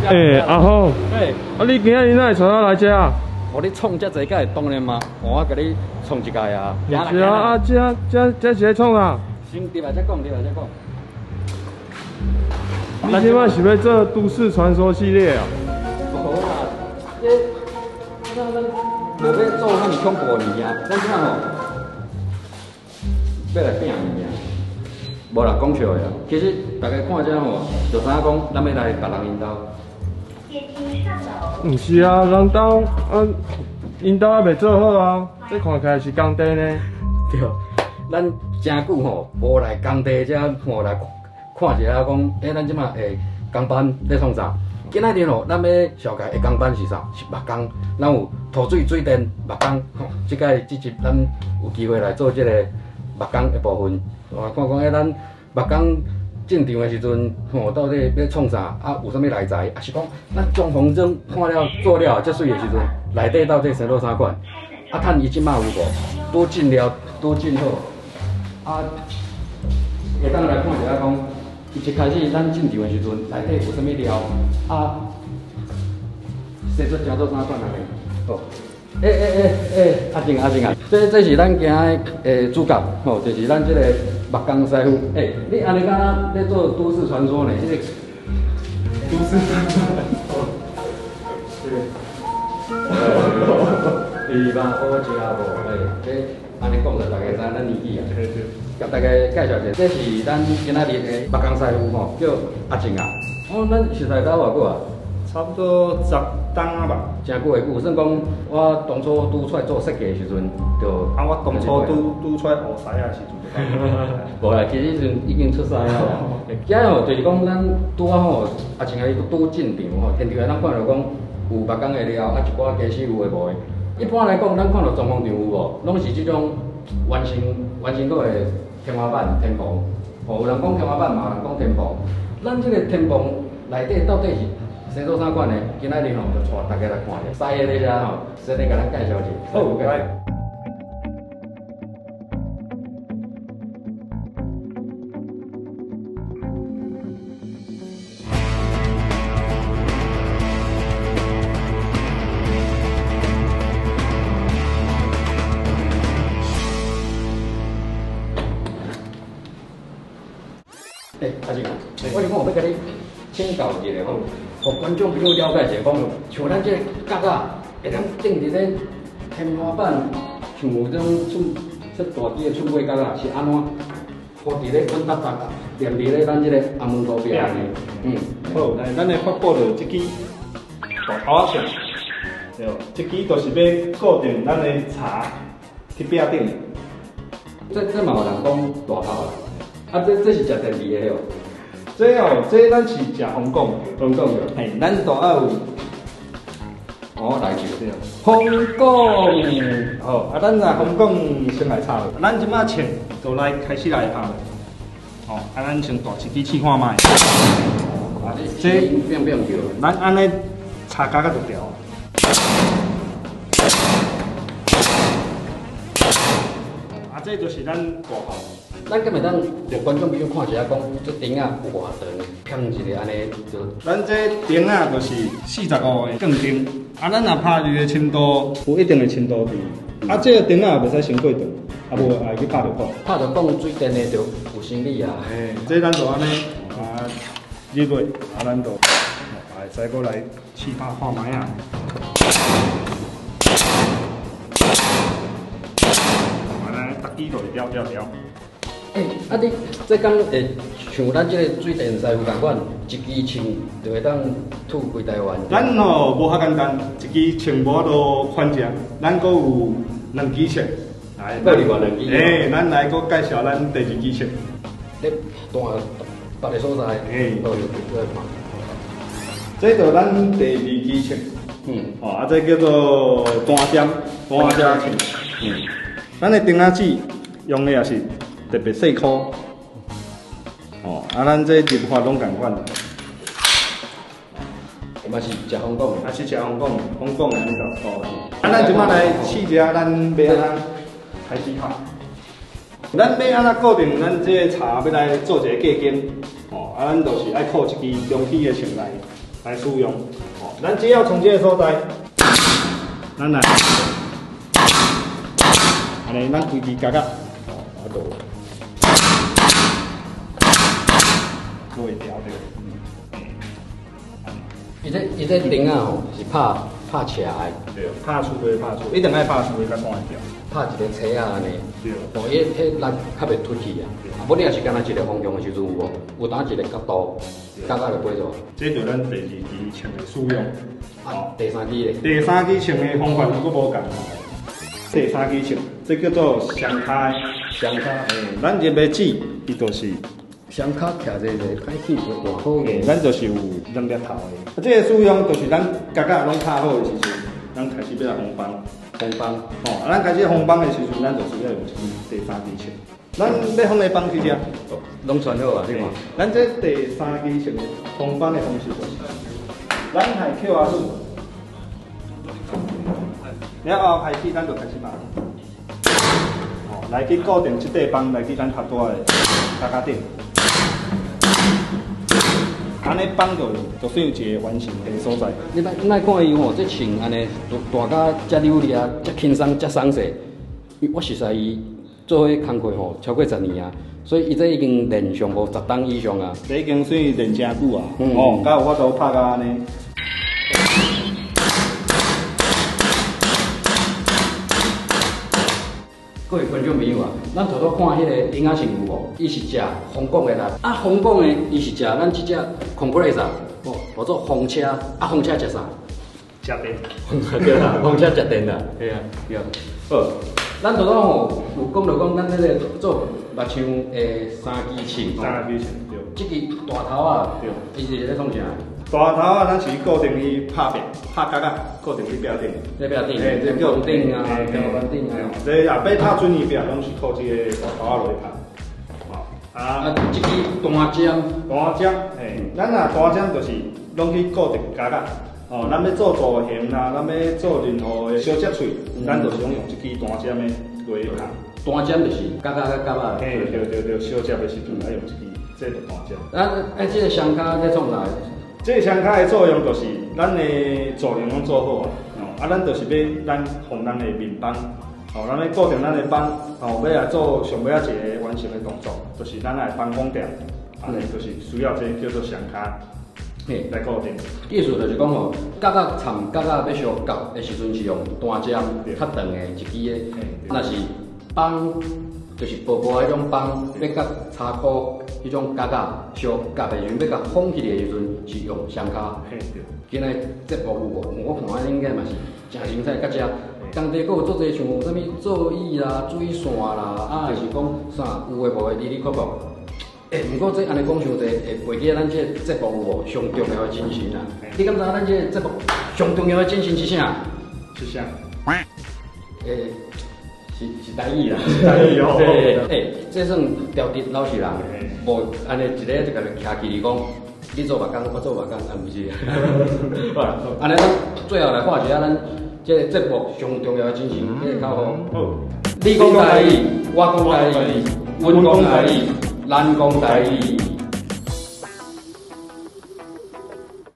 阿好，你今日哪会带我来这啊？我你创遮济届，当然嘛，我甲你创一届啊。是啊，这是在创啊？先入来再讲，入来再讲。你即摆是要做都市传说系列啊？无啦，咱无要做遐尼恐怖物件，咱即吼要来拼物件。无啦，讲笑的啊。其实大家看遮吼，就知影讲咱要来别人因兜。毋是啊，人兜因兜还未做好啊，这看起来是工地呢。对，咱真久吼无来工地遮看来看一下，讲咱即马下工班咧创啥？今仔日吼，咱要小解下工班是啥？是木工，咱有土水、水电、木工吼。即集咱有机会来做即个木工的部分，看讲咱木工进场的时阵，吼到底要创啥？啊，有啥物内材？啊是讲咱装潢装看了做了遮水的时阵，内底到底生落啥款？啊，趁伊即马有无？拄进了，拄进好。啊，下当来看一下讲，伊一开始咱进场的时阵，内底有啥物料？啊，生出成做啥款安尼？哦。阿静啊，这是咱今日主角吼，就是咱这个木工师傅。你安尼敢若咧做都市传说呢？这个都市传说。2万5只无，这安尼讲就大家知咱年纪啊。甲大家介绍一下，这是咱今仔日的木工师傅吼，叫阿静啊。咱熟识到偌久啊？差不多10档啊吧。真久的久，算讲我当初拄出来做设计的时阵，就我当初拄出来学师啊时阵就无啦，其实时阵已经出师啊。今吼就是讲咱拄啊吼，啊像伊拄进场吼，现场咱看到讲有木工的料，啊一寡家私有诶无诶。一般来讲，咱看到装潢场有无，拢是即种完成过的天花板、天棚。有人讲天花板嘛，有人讲天棚。咱即个天棚内底到底是生做啥款呢？今仔日吼就带大家来看下。师爷咧遮吼，先来甲咱介绍一下。好，来。阿静，我是讲要甲你请教一下吼，互观众朋友了解一下，讲像咱这个角啊，会当钉伫咧天花板，像有种出大支的出尾角啊，是安怎？放伫咧稳当当啊，连伫咧咱这个红门路边安尼。好，来，咱来发布着这支大头仔线，对，这支就是要固定咱的茶伫壁顶。这嘛有人讲大头啦。啊，这是食电池的哦。这咱是食红讲，红讲的。嘿，咱都要有。来就对。红讲，好，咱来红讲先来炒。咱即马切就来开始来炒。咱先大一支试看卖。这变叫。咱安尼炒甲就调。这就是咱大号。咱今日咱让观众朋友看一下，讲这顶啊有偌长，偏一个安尼就。咱这顶啊就是45个钢钉，咱若拍入的深度有一定的深度伫，这个顶啊袂使伤过长，无会去拍着破。拍着讲水电的就有生理啊。这咱就安尼入落，咱就再过来试拍看卖啊。逐支就会调。你这讲会像咱这个水电师傅共款，一支枪就会当吐规台湾。咱吼无遐简单，一支枪无都反正，咱阁有2支枪。来，搁另外2支。咱来阁介绍咱第2支枪。咧别个所在。这就咱第2支枪。这叫做单针枪。咱的钉仔子用的也是特别细颗，咱这入法拢共款。嘛是食香港的，是食香港的安尼个。咱即摆来试一下，咱要安怎开始拍。咱要安怎固定咱这茶要来做一个架根，咱就是爱靠一支中期的枪来来使用。哦，咱只要从这个所在，咱来，安尼咱规支夹夹，哦，做一条对。伊这铃啊吼是拍车的，对，拍出对拍出，一定爱拍出才看会着。拍一个车啊安尼。对。哦，迄力较袂凸起啊。啊，无你若是干那一个方向的时阵有无？有当一个角度，角度就飞走。这就咱第二支枪的使用。哦，第三支咧。第三支枪的方法如果无共。第三支枪，这叫做双卡。双卡。咱入的子，伊就是双卡徛在歹去换好嘅。咱就是有两粒头的。这个使用就是咱角角拢拍好的时阵，咱开始要来封帮。封帮。哦，咱开始封帮的时阵，咱就是要用第三支枪。咱要封的帮是啥？拢传好啊，你看。咱这第三支枪封帮的方式就是，咱系扣下去，然后开始咱就开始打。哦，来去固定这块帮，来去咱较大的角角顶。安尼帮就算有一个完成的所在。你莫看伊吼，这穿安尼大家遮溜利啊，遮轻松，遮爽势。我实在伊做伙工课吼超过10年啊，所以伊这已经练上无10档以上啊。这已经算练真久啊。哦，甲有法度拍到安尼。各位观众朋友啊，咱拄拄看迄个婴仔身有无？伊是食香港的啦，啊香港的伊是食咱即只 compress 啊，或者风车，啊风车食啥？食电。对啦，风车食电啦，对啊，对。好，咱拄拄吼有讲到讲咱迄个做目枪的三支枪，三支枪对。即支大头啊，对，伊是咧创啥？大头啊，咱是固定去拍壁，拍角角，固定去壁顶。咧壁顶，这叫顶啊，叫板顶啊。这也别拍水泥壁，拢是靠这个大头啊落去拍。啊，这支单尖，咱若单尖就是拢去固定角角。哦，咱要做造型啦，咱要做任何的小接喙，咱就是用这支单尖的落去拍。单尖就是角角甲角啊。嘿，对，小接的时阵爱用这支，这就单尖。这个双卡在创啥？这个双卡的作用就是咱的造型拢做好啊，咱就是要咱放咱的面帮，哦，咱要固定咱的帮，哦，要来做上尾一个完成的动作，就是咱来帮光点，就是需要这叫做双卡来固定。意思就是讲吼，角角掺角角要相夹的时阵是用单尖较长的一支的，那是帮就是薄薄的迄种帮，要甲叉裤。迄种角角小角的时阵，要甲放起来的时阵是用双卡。今日节目有无？我看应该嘛是真精彩，甲遮工地阁有做侪像有啥物座椅啦、水线啦，啊，还是讲啥有诶无诶，哩哩扣扣。毋过这安尼讲伤济，会袂记咱这节目有无上重要诶精神啊？你感觉咱这节目上重要诶精神是啥？是啥？是台语啦，台语哦。这算调直老实人，无安尼一个就甲你徛起你讲，你做目工，我做目工，啊毋是。好啦，安尼咱最后来看一下咱这节目上重要的精神，这个较好。好，你讲台语，我讲台语，阮讲台语，咱讲台语。